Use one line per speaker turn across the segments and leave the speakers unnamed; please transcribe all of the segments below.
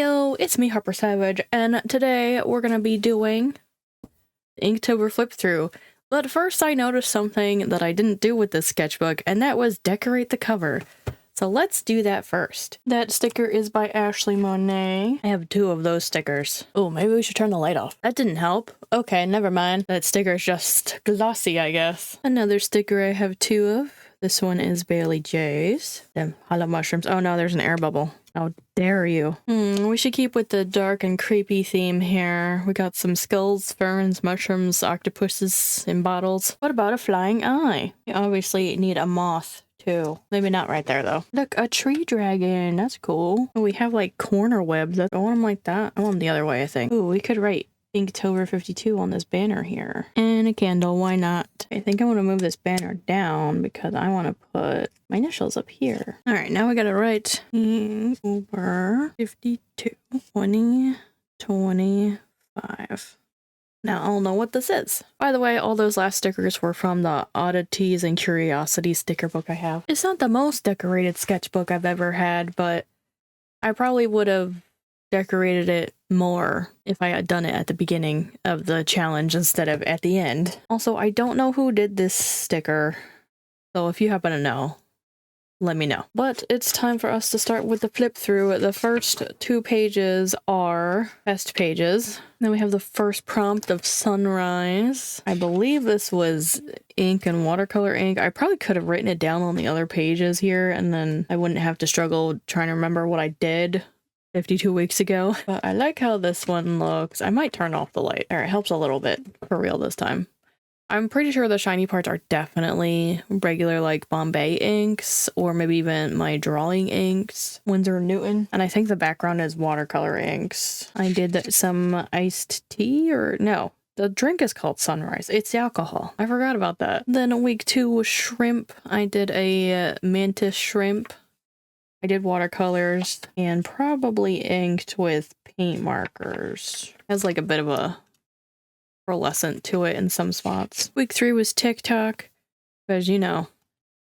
Heyo, it's me, Harper Savage, and today we're gonna be doing Inktober flip through. But first I noticed something that I didn't do with this sketchbook, and that was decorate the cover. So let's do that first. That sticker is by Ashley Monet. I have 2 of those stickers. Oh, maybe we should turn the light off. That didn't help. Okay, never mind. That sticker is just glossy, I guess. Another sticker I have 2 of. This one is Bailey J's. Them hollow mushrooms. Oh no, there's an air bubble. How dare you. We should keep with the dark and creepy theme here. We got some skulls, ferns, mushrooms, octopuses in bottles. What about a flying eye? We obviously need a moth too. Maybe not right there though. Look, a tree dragon. That's cool. Oh, we have like corner webs. I want them like that. I want them the other way, I think. Ooh, we could write Inktober52 on this banner here. And a candle, why not? I think I want to move this banner down because I want to put my initials up here. Alright, now we gotta write Inktober52 2025. Now I'll know what this is. By the way, all those last stickers were from the Oddities and Curiosities sticker book I have. It's not the most decorated sketchbook I've ever had, but I probably would have decorated it more if I had done it at the beginning of the challenge instead of at the end. Also, I don't know who did this sticker, so if you happen to know, let me know. But it's time for us to start with the flip through. The first 2 pages are test pages. Then we have the first prompt of sunrise. I believe this was ink and watercolor ink. I probably could have written it down on the other pages here, and then I wouldn't have to struggle trying to remember what I did 52 weeks ago. But I like how this one looks. I might turn off the light. It helps a little bit for real this time. I'm pretty sure the shiny parts are definitely regular like Bombay inks, or maybe even my drawing inks, Winsor & Newton. And I think the background is watercolor inks. I did some iced tea, or no, the drink is called Sunrise. It's the alcohol. I forgot about that. Then week 2 was shrimp. I did a mantis shrimp. I did watercolors and probably inked with paint markers. It has like a bit of a pearlescent to it in some spots. Week 3 was TikTok, because you know,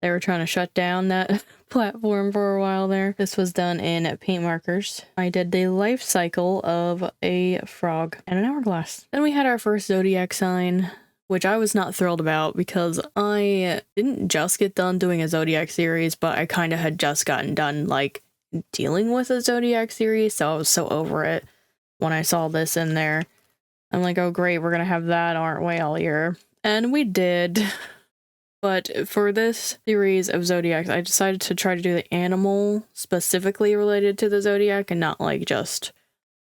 they were trying to shut down that platform for a while there. This was done in paint markers. I did the life cycle of a frog and an hourglass. Then we had our first zodiac sign, which I was not thrilled about because I didn't just get done doing a zodiac series, but I kind of had just gotten done like dealing with a zodiac series, so I was so over it when I saw this in there. I'm like, oh great, we're gonna have that, aren't we, all year? And we did. But for this series of zodiacs, I decided to try to do the animal specifically related to the zodiac and not like just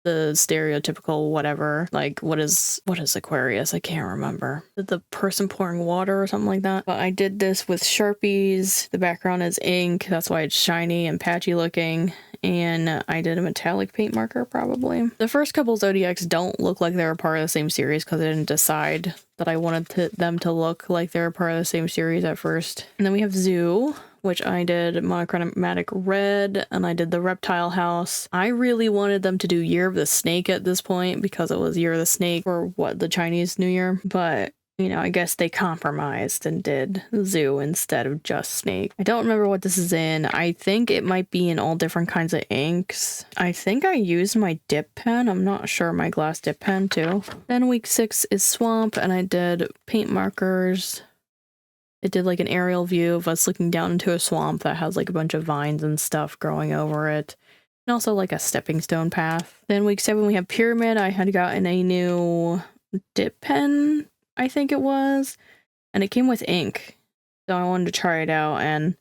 the stereotypical whatever. Like what is Aquarius? I can't remember. The person pouring water or something like that. But I did this with Sharpies. The background is ink, that's why it's shiny and patchy looking. And I did a metallic paint marker probably. The first couple zodiacs don't look like they were part of the same series because I didn't decide that I wanted them to look like they were part of the same series at first. And then we have Zoo, which I did monochromatic red, and I did the reptile house. I really wanted them to do Year of the Snake at this point because it was Year of the Snake for what, the Chinese New Year, but you know, I guess they compromised and did zoo instead of just snake. I don't remember what this is in. I think it might be in all different kinds of inks. I think I used my dip pen. I'm not sure, my glass dip pen too. Then week 6 is swamp, and I did paint markers. It did like an aerial view of us looking down into a swamp that has like a bunch of vines and stuff growing over it. And also like a stepping stone path. Then week 7 we have pyramid. I had gotten a new dip pen, I think it was, and it came with ink, so I wanted to try it out, and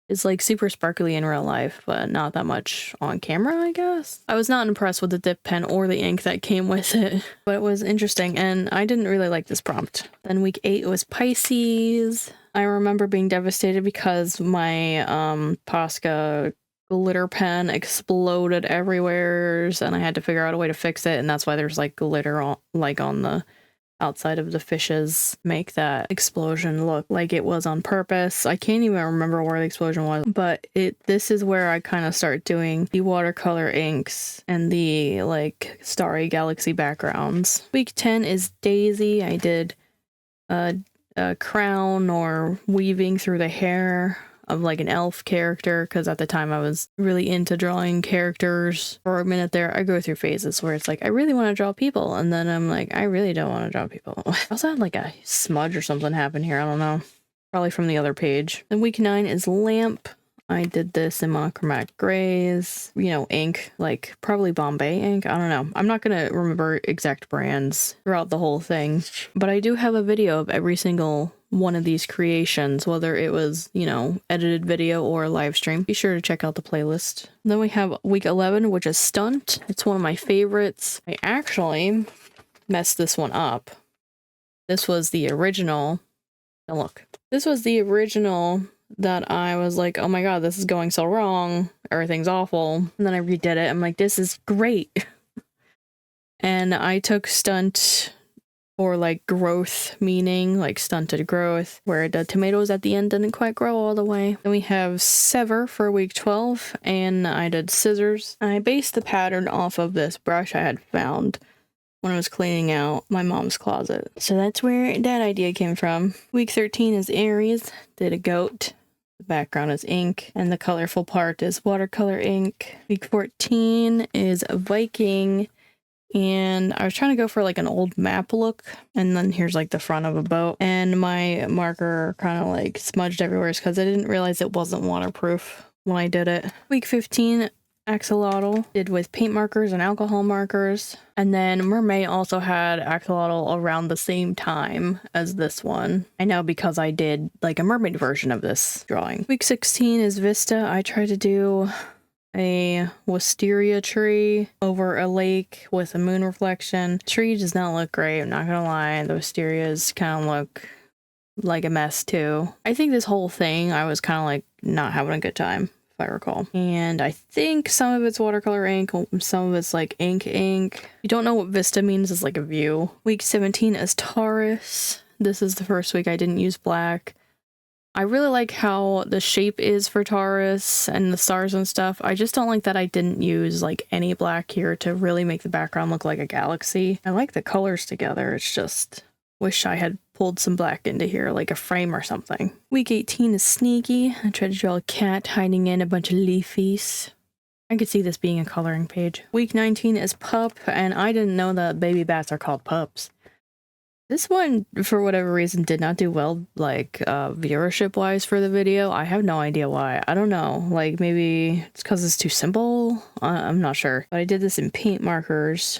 it's like super sparkly in real life, but not that much on camera, I guess. I was not impressed with the dip pen or the ink that came with it, but it was interesting, and I didn't really like this prompt. Then week 8 was Pisces. I remember being devastated because my Posca glitter pen exploded everywhere, and I had to figure out a way to fix it, and that's why there's like glitter on the outside of the fishes, make that explosion look like it was on purpose. I can't even remember where the explosion was, but this is where I kind of start doing the watercolor inks and the like starry galaxy backgrounds. Week 10 is Daisy. I did a crown or weaving through the hair of like an elf character, because at the time I was really into drawing characters. For a minute there, I go through phases where it's like I really want to draw people, and then I'm like I really don't want to draw people. I also had like a smudge or something happen here, I don't know, probably from the other page. Then week 9 is lamp. I did this in monochromatic grays, you know, ink, like probably Bombay ink. I don't know. I'm not going to remember exact brands throughout the whole thing, but I do have a video of every single one of these creations, whether it was, you know, edited video or live stream. Be sure to check out the playlist. Then we have week 11, which is stunt. It's one of my favorites. I actually messed this one up. This was the original. Now look, this was the original that I was like, oh my god, this is going so wrong, everything's awful. And then I redid it, I'm like, this is great. And I took stunt for like growth meaning, like stunted growth, where the tomatoes at the end didn't quite grow all the way. Then we have sever for week 12, and I did scissors. I based the pattern off of this brush I had found when I was cleaning out my mom's closet. So that's where that idea came from. Week 13 is Aries, did a goat. The background is ink, and the colorful part is watercolor ink. Week 14 is a Viking, and I was trying to go for like an old map look, and then here's like the front of a boat, and my marker kind of like smudged everywhere because I didn't realize it wasn't waterproof when I did it. Week 15, axolotl, did with paint markers and alcohol markers. And then Mermaid also had axolotl around the same time as this one. I know because I did like a mermaid version of this drawing. Week 16 is Vista. I tried to do a wisteria tree over a lake with a moon reflection. Tree does not look great, I'm not gonna lie. The wisterias kind of look like a mess too. I think this whole thing I was kind of like not having a good time, I recall. And I think some of it's watercolor ink, some of it's like ink. You don't know what Vista means, is like a view. Week 17 is Taurus. This is the first week I didn't use black. I really like how the shape is for Taurus and the stars and stuff. I just don't like that I didn't use like any black here to really make the background look like a galaxy. I like the colors together, it's just wish I had pulled some black into here, like a frame or something. Week 18 is Sneaky. I tried to draw a cat hiding in a bunch of leafies. I could see this being a coloring page. Week 19 is Pup, and I didn't know that baby bats are called pups. This one, for whatever reason, did not do well, like, viewership-wise for the video. I have no idea why. I don't know. Like, maybe it's because it's too simple? I'm not sure. But I did this in paint markers.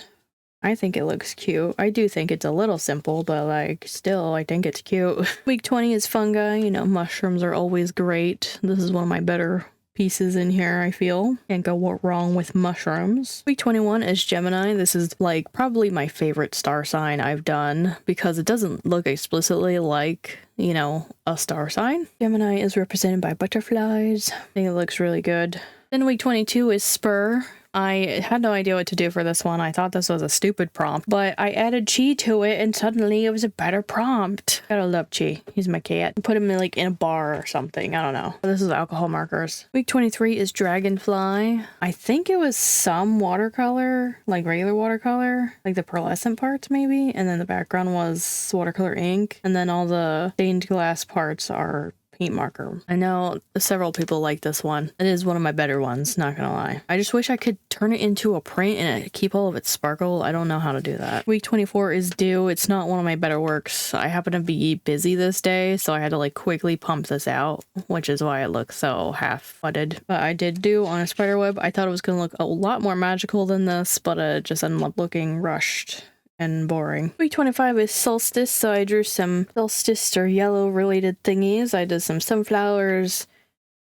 I think it looks cute. I do think it's a little simple, but like still I think it's cute. Week 20 is fungi. You know, mushrooms are always great. This is one of my better pieces in here, I feel. Can't go wrong with mushrooms. Week 21 is Gemini. This is like probably my favorite star sign I've done because it doesn't look explicitly like, you know, a star sign. Gemini is represented by butterflies. I think it looks really good. Then week 22 is Spur. I had no idea what to do for this one. I thought this was a stupid prompt, but I added Chi to it and suddenly it was a better prompt. Gotta love Chi. He's my cat. Put him in like in a bar or something. I don't know. This is alcohol markers. Week 23 is Dragonfly. I think it was some watercolor, like regular watercolor, like the pearlescent parts maybe. And then the background was watercolor ink. And then all the stained glass parts are paint marker. I know several people like this one. It is one of my better ones, not gonna lie. I just wish I could turn it into a print and keep all of its sparkle. I don't know how to do that. Week 24 is Dew. It's not one of my better works. I happen to be busy this day, so I had to like quickly pump this out, which is why it looks so half-footed. But I did do on a spider web. I thought it was gonna look a lot more magical than this, but it just ended up looking rushed and boring. Week 25 is Solstice, so I drew some solstice or yellow related thingies. I did some sunflowers.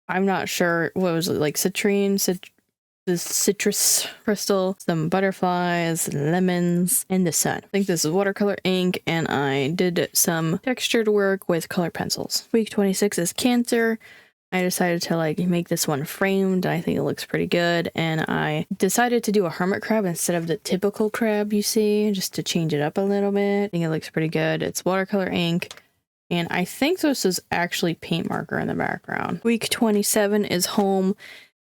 I'm not sure, what was it, like citrine, the citrus crystal, some butterflies, lemons, and the sun. I think this is watercolor ink, and I did some textured work with color pencils. Week 26 is Cancer. I decided to like make this one framed. I think it looks pretty good, and I decided to do a hermit crab instead of the typical crab you see, just to change it up a little bit. I think it looks pretty good. It's watercolor ink, and I think this is actually paint marker in the background. Week 27 is Home.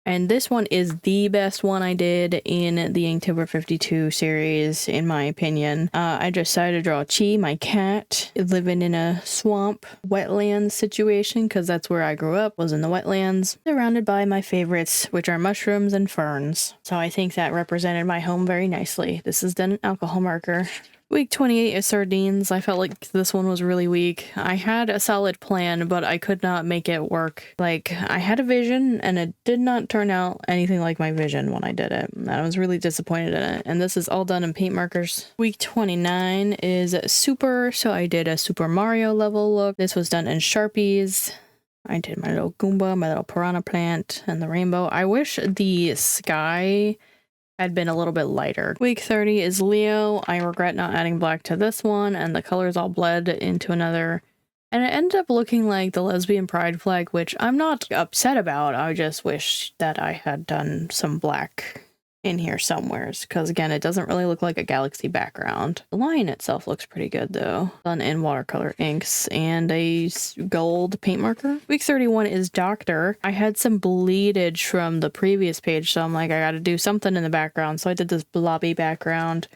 And this one is the best one I did in the Inktober52 series, in my opinion. I decided to draw Chi, my cat, living in a swamp wetland situation, because that's where I grew up, was in the wetlands, surrounded by my favorites, which are mushrooms and ferns. So I think that represented my home very nicely. This is done in alcohol marker. Week 28 is sardines. I felt like this one was really weak. I had a solid plan, but I could not make it work. Like, I had a vision, and it did not turn out anything like my vision when I did it. I was really disappointed in it, and this is all done in paint markers. Week 29 is super, so I did a Super Mario level look. This was done in Sharpies. I did my little Goomba, my little piranha plant, and the rainbow. I wish the sky had been a little bit lighter. Week 30 is Leo. I regret not adding black to this one, and the colors all bled into another. And it ended up looking like the lesbian pride flag, which I'm not upset about. I just wish that I had done some black in here somewheres, because again, it doesn't really look like a galaxy background. The line itself looks pretty good though. Done in watercolor inks and a gold paint marker. Week 31 is Doctor. I had some bleedage from the previous page, so I'm like, I gotta do something in the background, so I did this blobby background.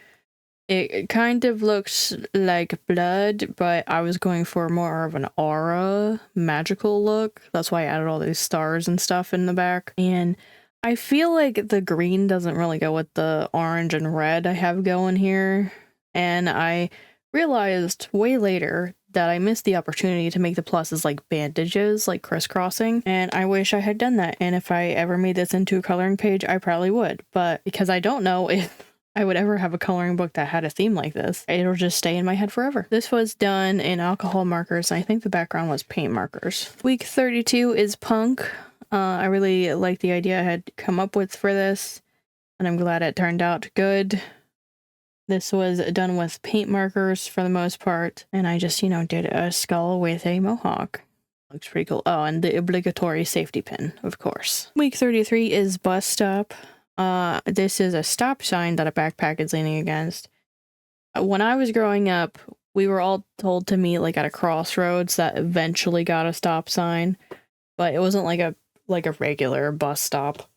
It kind of looks like blood, but I was going for more of an aura, magical look. That's why I added all these stars and stuff in the back. And I feel like the green doesn't really go with the orange and red I have going here. And I realized way later that I missed the opportunity to make the pluses like bandages, like crisscrossing. And I wish I had done that. And if I ever made this into a coloring page, I probably would. But because I don't know if I would ever have a coloring book that had a theme like this, it'll just stay in my head forever. This was done in alcohol markers, and I think the background was paint markers. Week 32 is Punk. I really like the idea I had come up with for this, and I'm glad it turned out good. This was done with paint markers for the most part, and I just, did a skull with a mohawk. Looks pretty cool. Oh, and the obligatory safety pin, of course. Week 33 is Bus Stop. This is a stop sign that a backpack is leaning against. When I was growing up, we were all told to meet like at a crossroads that eventually got a stop sign, but it wasn't like a regular bus stop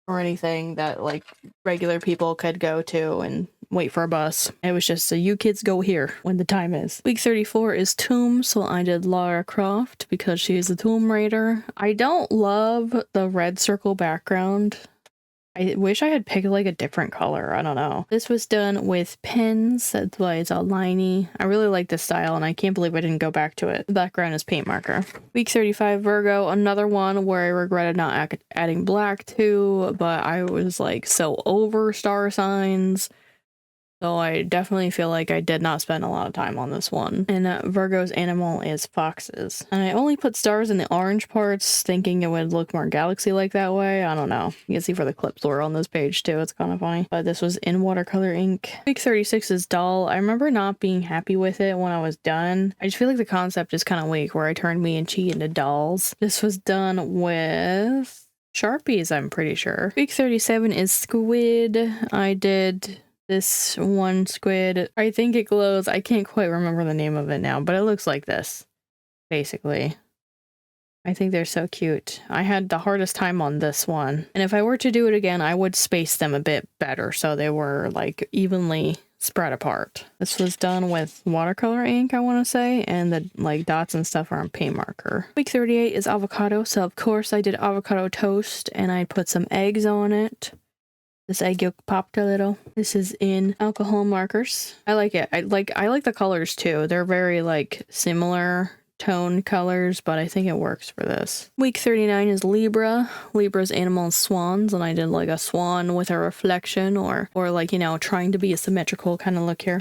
or anything that like regular people could go to and wait for a bus. It was just so you kids go here when the time is. Week 34 is Tomb, so I did Lara Croft because she is a Tomb Raider. I don't love the red circle background. I wish I had picked like a different color. I don't know. This was done with pens. That's why it's all liney. I really like this style, and I can't believe I didn't go back to it. The background is paint marker. Week 35, Virgo. Another one where I regretted not adding black to, but I was like so over star signs. So I definitely feel like I did not spend a lot of time on this one. And Virgo's animal is foxes. And I only put stars in the orange parts, thinking it would look more galaxy-like that way. I don't know. You can see for the clips were on this page too. It's kind of funny. But this was in watercolor ink. Week 36 is Doll. I remember not being happy with it when I was done. I just feel like the concept is kind of weak, where I turned me and Chi into dolls. This was done with Sharpies, I'm pretty sure. Week 37 is Squid. I did this one squid. I think it glows. I can't quite remember the name of it now, but it looks like this, basically. I think they're so cute. I had the hardest time on this one. And if I were to do it again, I would space them a bit better so they were like evenly spread apart. This was done with watercolor ink, I want to say, and the like dots and stuff are on paint marker. Week 38 is avocado, so of course I did avocado toast and I put some eggs on it. This egg yolk popped a little. This is in alcohol markers. I like it. I like the colors too. They're very like similar tone colors, but I think it works for this. Week 39 is Libra. Libra's animal is swans, and I did like a swan with a reflection or like, trying to be a symmetrical kind of look here.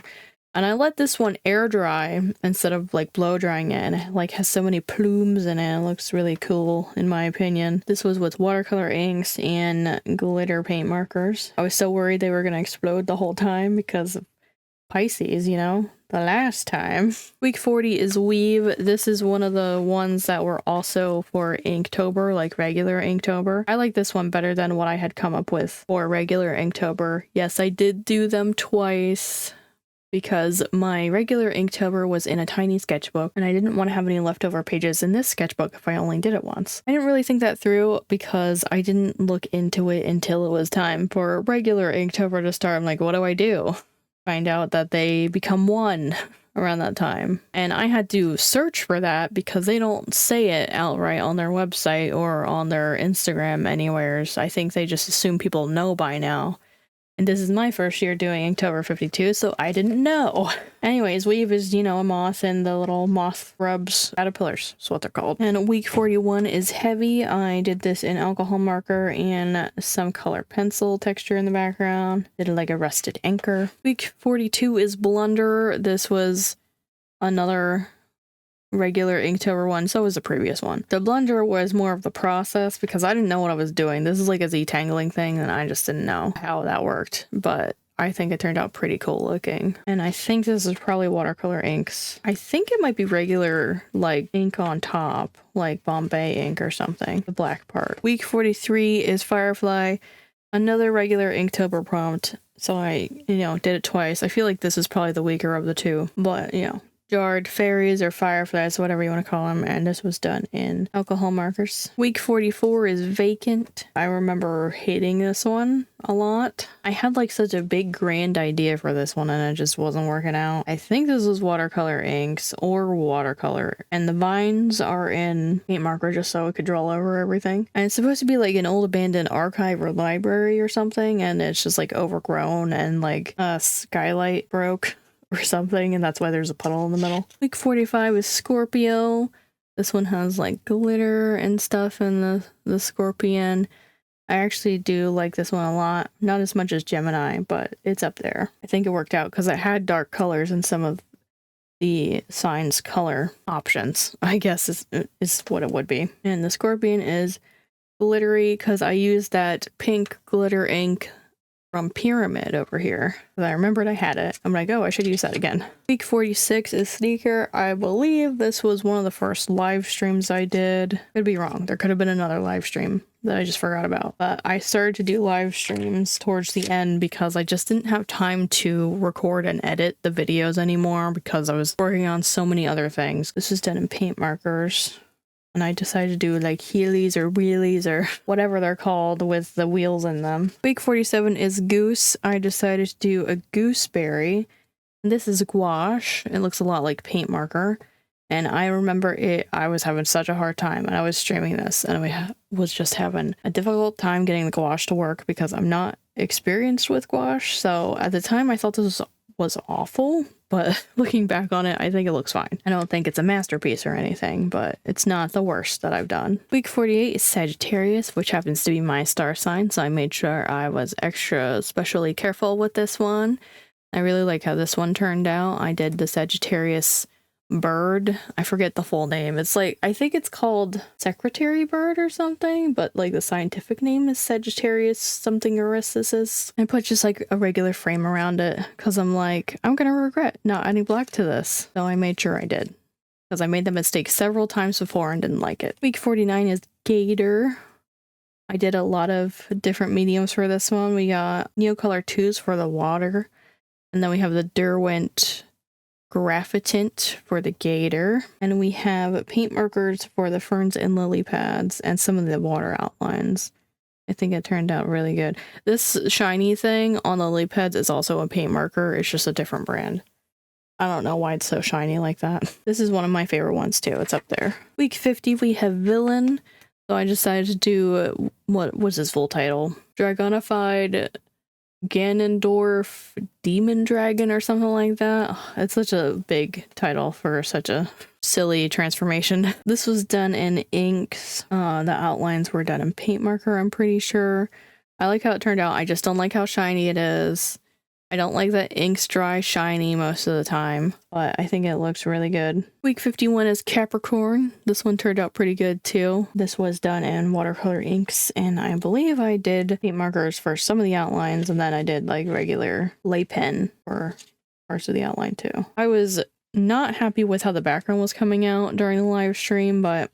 And I let this one air dry instead of like blow drying it, and it like has so many plumes in it. It looks really cool in my opinion. This was with watercolor inks and glitter paint markers. I was so worried they were gonna explode the whole time because of Pisces, the last time. Week 40 is Weave. This is one of the ones that were also for Inktober, like regular Inktober. I like this one better than what I had come up with for regular Inktober. Yes, I did do them twice. because my regular Inktober was in a tiny sketchbook and I didn't want to have any leftover pages in this sketchbook if I only did it once. I didn't really think that through because I didn't look into it until it was time for regular Inktober to start. I'm like, what do I do? Find out that they become one around that time. And I had to search for that because they don't say it outright on their website or on their Instagram anywheres. I think they just assume people know by now. And this is my first year doing Inktober52, so I didn't know. Anyways, weave is, you know, a moth and the little moth grubs, caterpillars is what they're called. And week 41 is heavy. I did this in alcohol marker and some color pencil texture in the background. Did like a rusted anchor. Week 42 is blunder. This was another regular Inktober one, so was the previous one. The blunder was more of the process because I didn't know what I was doing. This is like a Z-tangling thing and I just didn't know how that worked, but I think it turned out pretty cool looking. And I think this is probably watercolor inks. I think it might be regular like ink on top, like Bombay ink or something, the black part. Week 43 is Firefly, another regular Inktober prompt. So I, you know, did it twice. I feel like this is probably the weaker of the two, but you know, jarred fairies or fireflies, whatever you want to call them, and this was done in alcohol markers. Week 44 is vacant. I remember hating this one a lot. I had like such a big grand idea for this one and it just wasn't working out. I think this was watercolor inks or watercolor, and the vines are in paint marker just so it could draw over everything. And it's supposed to be like an old abandoned archive or library or something, and it's just like overgrown and like a skylight broke or something, and that's why there's a puddle in the middle. Week 45 is Scorpio. This one has like glitter and stuff in the scorpion. I actually do like this one a lot. Not as much as Gemini, but it's up there. I think it worked out because it had dark colors in some of the sign's color options, I guess is what it would be. And the scorpion is glittery because I used that pink glitter ink from Pyramid over here. I remembered I had it. I'm like, oh, I should use that again. Week 46 is Sneaker. I believe this was one of the first live streams I did. Could be wrong. There could have been another live stream that I just forgot about. But I started to do live streams towards the end because I just didn't have time to record and edit the videos anymore because I was working on so many other things. This is done in paint markers. And I decided to do like heelys or wheelies or whatever they're called with the wheels in them. Week 47 is Goose. I decided to do a gooseberry. And this is gouache. It looks a lot like paint marker. And I remember I was having such a hard time and I was streaming this and I was just having a difficult time getting the gouache to work because I'm not experienced with gouache. So at the time I thought this was awful, but looking back on it, I think it looks fine. I don't think it's a masterpiece or anything, but it's not the worst that I've done. Week 48 is Sagittarius, which happens to be my star sign, so I made sure I was extra especially careful with this one. I really like how this one turned out. I did the Sagittarius bird. I forget the full name. It's like, I think it's called secretary bird or something, but like the scientific name is Sagittarius something Eurysis. I put just like a regular frame around it because I'm like, I'm gonna regret not adding black to this. So I made sure I did because I made the mistake several times before and didn't like it. Week 49 is Gator. I did a lot of different mediums for this one. We got Neocolor 2s for the water, and then we have the Derwent Graphitant for the gator, and we have paint markers for the ferns and lily pads and some of the water outlines. I think it turned out really good. This shiny thing on the lily pads is also a paint marker. It's just a different brand. I don't know why it's so shiny like that. This is one of my favorite ones too. It's up there. Week 50 we have Villain. So I decided to do, what was his full title? Dragonified Ganondorf Demon Dragon or something like that. It's such a big title for such a silly transformation. This was done in inks. The outlines were done in paint marker, I'm pretty sure. I like how it turned out. I just don't like how shiny it is. I don't like that inks dry shiny most of the time, but I think it looks really good. Week 51 is Capricorn. This one turned out pretty good too. This was done in watercolor inks, and I believe I did paint markers for some of the outlines, and then I did like regular lay pen for parts of the outline too. I was not happy with how the background was coming out during the live stream, but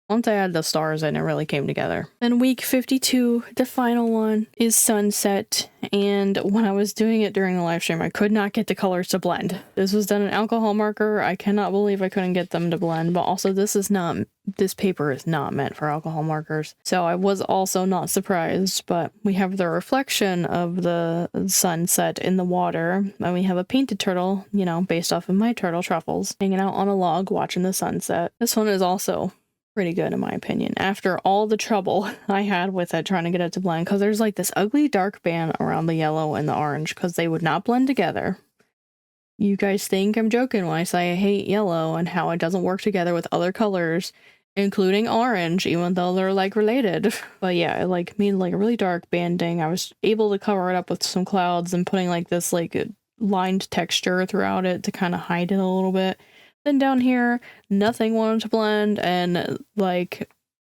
Once I had the stars in, it really came together. Then week 52, the final one, is sunset. And when I was doing it during the live stream, I could not get the colors to blend. This was done in alcohol marker. I cannot believe I couldn't get them to blend, but also this paper is not meant for alcohol markers. So I was also not surprised, but we have the reflection of the sunset in the water, and we have a painted turtle, you know, based off of my turtle truffles, hanging out on a log watching the sunset. This one is also pretty good in my opinion, after all the trouble I had with it trying to get it to blend, because there's like this ugly dark band around the yellow and the orange because they would not blend together. You guys think I'm joking when I say I hate yellow and how it doesn't work together with other colors, including orange, even though they're like related. But yeah, it like made like a really dark banding. I was able to cover it up with some clouds and putting like this like lined texture throughout it to kind of hide it a little bit. Then down here, nothing wanted to blend, and like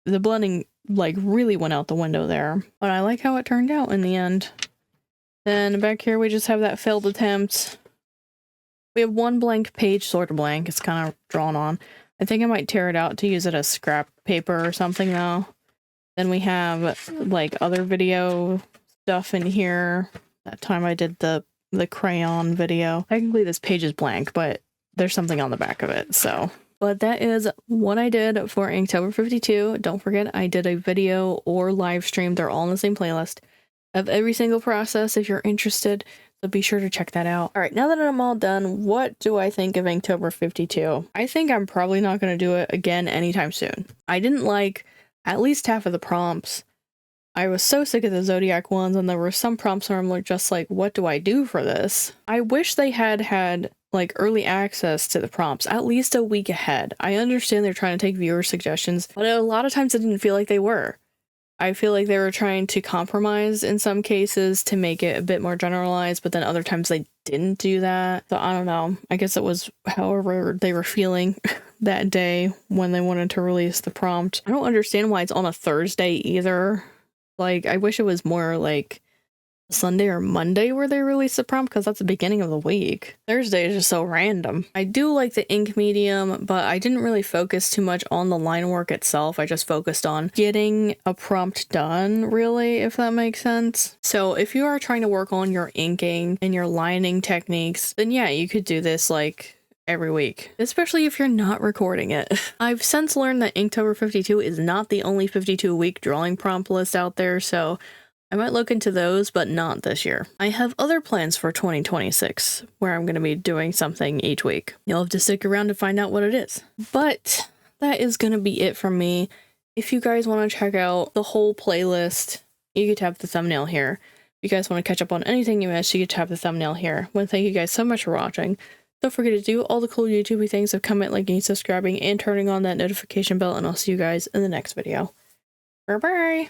the blending like really went out the window there. But I like how it turned out in the end. Then back here we just have that failed attempt. We have one blank page, sort of blank. It's kind of drawn on. I think I might tear it out to use it as scrap paper or something though. Then we have like other video stuff in here. That time I did the crayon video. Technically this page is blank, but there's something on the back of it, so. But that is what I did for Inktober52. Don't forget, I did a video or live stream. They're all in the same playlist of every single process if you're interested. So be sure to check that out. All right, now that I'm all done, what do I think of Inktober52? I think I'm probably not going to do it again anytime soon. I didn't like at least half of the prompts. I was so sick of the Zodiac ones, and there were some prompts where I'm just like, what do I do for this? I wish they had like early access to the prompts at least a week ahead. I understand they're trying to take viewer suggestions, but a lot of times it didn't feel like they were. I feel like they were trying to compromise in some cases to make it a bit more generalized, but then other times they didn't do that. So I don't know. I guess it was however they were feeling that day when they wanted to release the prompt. I don't understand why it's on a Thursday either. Like, I wish it was more like Sunday or Monday where they release the prompt, because that's the beginning of the week. Thursday is just so random. I do like the ink medium, but I didn't really focus too much on the line work itself. I just focused on getting a prompt done, really, if that makes sense. So if you are trying to work on your inking and your lining techniques, then yeah, you could do this like every week, especially if you're not recording it. I've since learned that Inktober52 is not the only 52-week drawing prompt list out there, so I might look into those, but not this year. I have other plans for 2026, where I'm going to be doing something each week. You'll have to stick around to find out what it is. But that is going to be it from me. If you guys want to check out the whole playlist, you can tap the thumbnail here. If you guys want to catch up on anything you missed, you can tap the thumbnail here. I want to thank you guys so much for watching. Don't forget to do all the cool YouTube things of comment, liking, subscribing, and turning on that notification bell, and I'll see you guys in the next video. Bye-bye!